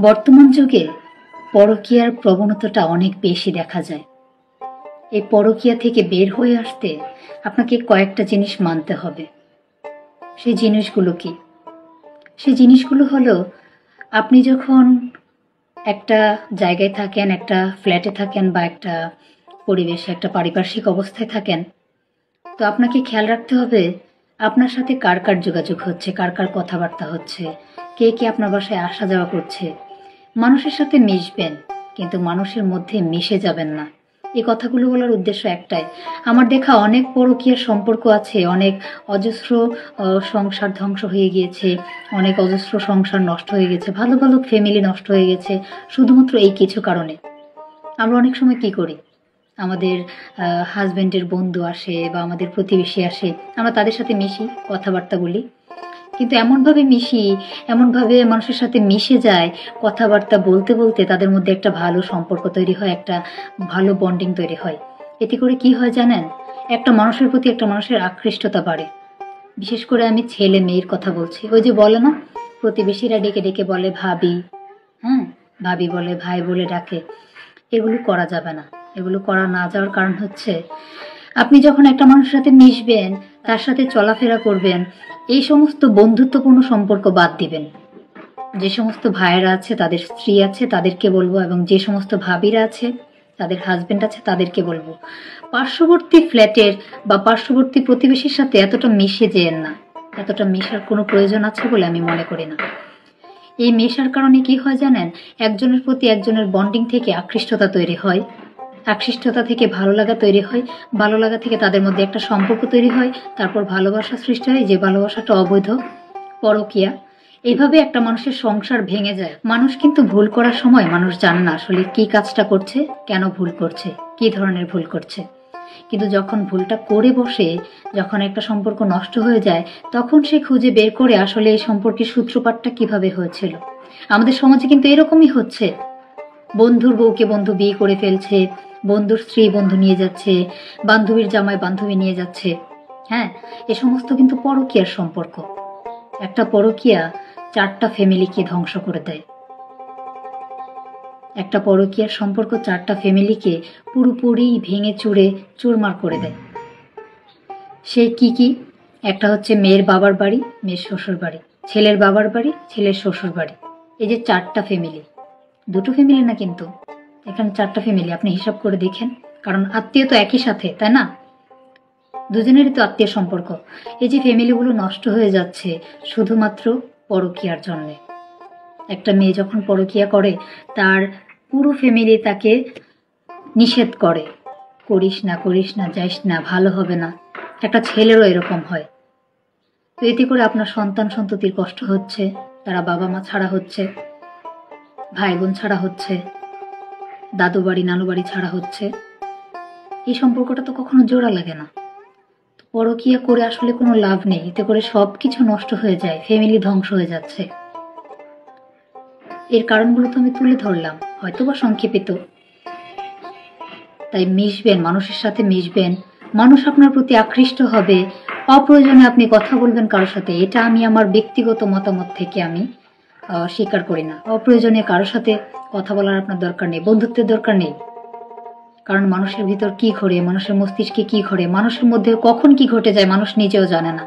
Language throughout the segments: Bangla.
বর্তমান যুগে পরকীয়ার প্রবণতাটা অনেক বেশি দেখা যায়। এই পরকীয়া থেকে বের হয়ে আসতে আপনাকে কয়েকটা জিনিস মানতে হবে। সেই জিনিসগুলো কি? সেই জিনিসগুলো হলো, আপনি যখন একটা জায়গায় থাকেন, একটা ফ্ল্যাটে থাকেন বা একটা পরিবেশে, একটা পারিপার্শ্বিক অবস্থায় থাকেন, তো আপনাকে খেয়াল রাখতে হবে আপনার সাথে কার কার যোগাযোগ হচ্ছে, কার কার কথাবার্তা হচ্ছে, কে কে আপনার বাসায় আসা যাওয়া করছে। মানুষের সাথে মিশবেন, কিন্তু মানুষের মধ্যে মিশে যাবেন না। এই কথাগুলো বলার উদ্দেশ্য একটাই, আমার দেখা অনেক পরকীয়ার সম্পর্ক আছে, অনেক অজস্র সংসার ধ্বংস হয়ে গিয়েছে, অনেক অজস্র সংসার নষ্ট হয়ে গেছে, ভালো ভালো ফ্যামিলি নষ্ট হয়ে গেছে শুধুমাত্র এই কিছু কারণে। আমরা অনেক সময় কি করি, আমাদের হাজব্যান্ডের বন্ধু আসে বা আমাদের প্রতিবেশী আসে, আমরা তাদের সাথে মিশি, কথাবার্তা বলি, কিন্তু এমনভাবে মিশি, এমনভাবে মানুষের সাথে মিশে যায়, কথাবার্তা বলতে বলতে তাদের মধ্যে একটা ভালো সম্পর্ক তৈরি হয়, একটা ভালো বন্ডিং তৈরি হয়। এতে করে কি হয় জানেন, একটা মানুষের প্রতি একটা মানুষের আকৃষ্টতা বাড়ে। বিশেষ করে আমি ছেলে মেয়ের কথা বলছি। ওই যে বলে না, প্রতিবেশীরা ডেকে ডেকে বলে ভাবি, হ্যাঁ, ভাবি বলে, ভাই বলে ডাকে। এগুলো করা যাবে না। এগুলো করা না যাওয়ার কারণ হচ্ছে, আপনি যখন একটা মানুষের সাথে মিশবেন, তার সাথে চলাফেরা করবেন, এই সমস্ত বন্ধুত্বপূর্ণ সম্পর্ক বাদ দিবেন। যে সমস্ত ভাইয়েরা আছে তাদের স্ত্রী আছে তাদেরকে বলবো, এবং যে সমস্ত ভাবিরা আছে তাদের হাজবেন্ড আছে তাদেরকে বলবো, পার্শ্ববর্তী ফ্ল্যাটের বা পার্শ্ববর্তী প্রতিবেশীর সাথে এতটা মিশে যেয়েন না। এতটা মেশার কোনো প্রয়োজন আছে বলে আমি মনে করি না। এই মেশার কারণে কি হয় জানেন, একজনের প্রতি একজনের বন্ডিং থেকে আকৃষ্টতা তৈরি হয়, আকৃষ্টতা থেকে ভালো লাগা তৈরি হয়, ভালো লাগা থেকে তাদের মধ্যে একটা সম্পর্ক তৈরি হয়, তারপর ভালোবাসা সৃষ্টি হয়, যে ভালোবাসাটা অবৈধ, পরকীয়া। এইভাবে একটা মানুষের সংসার ভেঙে যায়। মানুষ কিন্তু ভুল করার সময় মানুষ জানে না আসলে কি কাজটা করছে, কেন ভুল করছে, কি ধরনের ভুল করছে। কিন্তু যখন ভুলটা করে বসে, যখন একটা সম্পর্ক নষ্ট হয়ে যায়, তখন সে খুঁজে বের করে আসলে এই সম্পর্কের সূত্রপাতটা কিভাবে হয়েছিল। আমাদের সমাজে কিন্তু এরকমই হচ্ছে, বন্ধুর বউকে বন্ধু বিয়ে করে ফেলছে, বন্ধুর স্ত্রী বন্ধু নিয়ে যাচ্ছে, বান্ধবীর জামাই বান্ধবী নিয়ে যাচ্ছে। হ্যাঁ, এ সমস্ত কিন্তু পরকীয়ার সম্পর্ক। একটা পরকীয়া 4টা ফ্যামিলিকে ধ্বংস করে দেয়। একটা পরকীয়ার সম্পর্ক 4টা ফ্যামিলিকে পুরোপুরি ভেঙে চুরে চুরমার করে দেয়। সে কি কি? একটা হচ্ছে মেয়ের বাবার বাড়ি, মেয়ের শ্বশুর বাড়ি, ছেলের বাবার বাড়ি, ছেলের শ্বশুর বাড়ি। এই যে 4টা ফ্যামিলি, দুটো ফ্যামিলি না কিন্তু, এখানে 4টা ফ্যামিলি। আপনি হিসাব করে দেখেন, কারণ আত্মীয় তো একই সাথে, তাই না? দুজনেরই তো আত্মীয় সম্পর্ক। এই যে ফ্যামিলিগুলো নষ্ট হয়ে যাচ্ছে শুধুমাত্র পরকীয়ার জন্যে। একটা মেয়ে যখন পরকীয়া করে, তার পুরো ফ্যামিলি তাকে নিষেধ করে, করিস না, করিস না, যাইস না, ভালো হবে না। একটা ছেলেরও এরকম হয়। তো এতে করে আপনার সন্তান সন্ততির কষ্ট হচ্ছে, তারা বাবা মা ছাড়া হচ্ছে, ভাই বোন ছাড়া হচ্ছে, দাদু বাড়ি নানু বাড়ি ছাড়া হচ্ছে। এই সম্পর্কটা তো কখনো জোড়া লাগে না। পরকীয়া করে আসলে কোনো লাভ নেই, এতে করে সবকিছু নষ্ট হয়ে যায়, ফ্যামিলি ধ্বংস হয়ে যাচ্ছে। এর কারণগুলো তো আমি তুলে ধরলাম, হয়তো বা সংক্ষেপিত। তাই মিশবেন, মানুষের সাথে মিশবেন, মানুষ আপনার প্রতি আকৃষ্ট হবে। অপ্রয়োজনে আপনি কথা বলবেন কারোর সাথে, এটা আমি আমার ব্যক্তিগত মতামত থেকে আমি স্বীকার করি না। অপ্রয়োজনে কারোর সাথে কথা বলার আপনার দরকার নেই, বন্ধুত্বের দরকার নেই। কারণ মানুষের ভিতর কি ঘটে, মানুষের মস্তিষ্কে কি ঘটে, মানুষের মধ্যে কখন কি ঘটে যায় মানুষ নিজেও জানে না।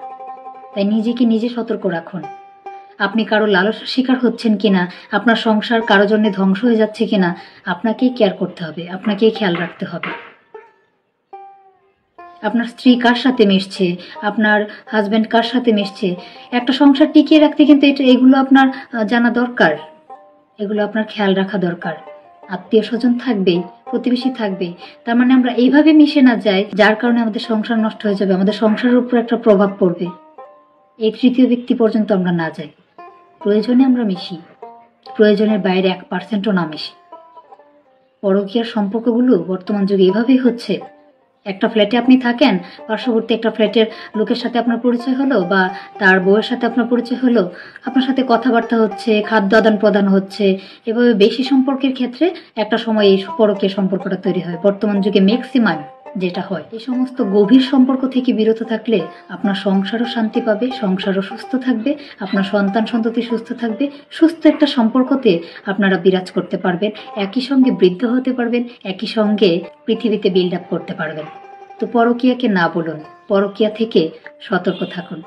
তাই নিজেকে নিজে সতর্ক রাখুন। আপনি কারো লালসার শিকার হচ্ছেন কিনা, আপনার সংসার কারো জন্য ধ্বংস হয়ে যাচ্ছে কিনা, আপনাকেই কেয়ার করতে হবে, আপনাকেই খেয়াল রাখতে হবে। আপনার স্ত্রী কার সাথে মিশছে, আপনার হাজব্যান্ড কার সাথে মিশছে, একটা সংসার টিকিয়ে রাখতে কিন্তু এগুলো আপনার জানা দরকার, এগুলো আপনার খেয়াল রাখা দরকার। আত্মীয় স্বজন থাকবেই, প্রতিবেশী থাকবেই, তার মানে আমরা এইভাবে মিশে না যাই যার কারণে আমাদের সংসার নষ্ট হয়ে যাবে, আমাদের সংসারের উপর একটা প্রভাব পড়বে। এই তৃতীয় ব্যক্তি পর্যন্ত আমরা না যাই। প্রয়োজনে আমরা মিশি, প্রয়োজনের বাইরে 1%ও না মিশি। পরকীয়ার সম্পর্কগুলো বর্তমান যুগে এভাবেই হচ্ছে। একটা ফ্ল্যাটে আপনি থাকেন, পার্শ্ববর্তী একটা ফ্ল্যাটের লোকের সাথে আপনার পরিচয় হলো, বা তার বউয়ের সাথে আপনার পরিচয় হলো, আপনার সাথে কথাবার্তা হচ্ছে, খাদ্য আদান প্রদান হচ্ছে। এভাবে বেশি সম্পর্কের ক্ষেত্রে একটা সময় এই পরকীয়া সম্পর্কটা তৈরি হয়। বর্তমান যুগে ম্যাক্সিমাম যেটা হয়। এই সমস্ত গভীর সম্পর্ক থেকে বিরত থাকলে আপনার সংসারও শান্তি পাবে, সংসারও সুস্থ থাকবে, আপনার সন্তান সন্ততি সুস্থ থাকবে। সুস্থ একটা সম্পর্কতে আপনারা বিরাজ করতে পারবেন, একই সঙ্গে বৃদ্ধ হতে পারবেন, একই সঙ্গে পৃথিবীতে বিল্ড আপ করতে পারবেন। তো পরকীয়াকে না বলুন, পরকীয়া থেকে সতর্ক থাকুন।